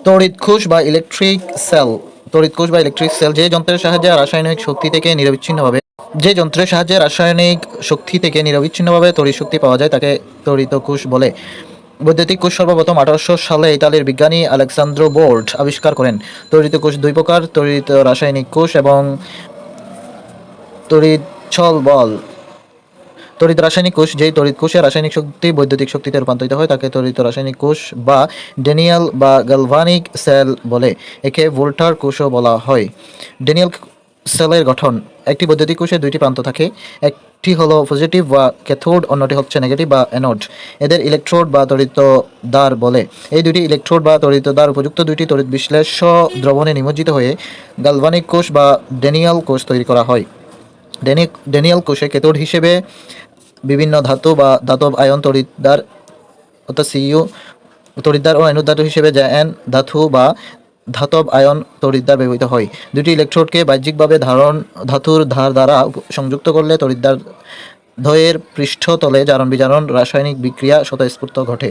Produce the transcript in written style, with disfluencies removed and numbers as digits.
তড়িৎ কোষ বা ইলেকট্রিক সেল। তড়িৎ কোষ বা ইলেকট্রিক সেল যে যন্ত্রের সাহায্যে রাসায়নিক শক্তি থেকে নিরবিচ্ছিন্নভাবে তড়িৎ শক্তি পাওয়া যায় তাকে তড়িৎ কোষ বলে। বৈদ্যুতিক কোষ সর্বপ্রথম 1800 সালে ইতালির বিজ্ঞানী আলেক্সান্দ্রো বোর্ড আবিষ্কার করেন। তড়িৎ কোষ দুই প্রকার: তড়িৎ রাসায়নিক কোষ এবং তড়িৎচ্ছল বল। তড়িৎ রাসায়নিক কোষ যেই তড়িৎ কোষে রাসায়নিক শক্তি বৈদ্যুতিক শক্তিতে রূপান্তরিত হয় তাকে তড়িৎ রাসায়নিক কোষ বা ড্যানিয়েল বা গ্যালভানিক সেল বলে। একে ভোল্টার কোষও বলা হয়। ড্যানিয়েল সেলের গঠন: একটি বৈদ্যুতিক কোষে দুইটি প্রান্ত থাকে, একটি হলো পজিটিভ বা ক্যাথোড, অন্যটি হচ্ছে নেগেটিভ বা অ্যানোড। এদের ইলেকট্রোড বা তড়িৎদ্বার বলে। এই দুইটি ইলেকট্রোড বা তড়িৎদ্বার উপযুক্ত দুইটি তড়িৎ বিশ্লেষ্য দ্রবণে নিমজ্জিত হয়ে গ্যালভানিক কোষ বা ড্যানিয়েল কোষ তৈরি করা হয়। ড্যানিয়েল কোষে ক্যাথোড হিসেবে বিভিন্ন ধাতু বা ধাতব আয়ন তড়িৎদ্বার অর্থাৎ সিইউ তড়িৎদ্বার ও অ্যানোড ধাতু হিসেবে Zn ধাতু বা ধাতব আয়ন তড়িৎদ্বার ব্যবহৃত হয়। দুটি ইলেকট্রোডকে বাহ্যিকভাবে ধাতুর ধার দ্বারা সংযুক্ত করলে তড়িৎদ্বয়ের পৃষ্ঠতলে জারণ বিজারণ রাসায়নিক বিক্রিয়া স্বতঃস্ফূর্ত ঘটে।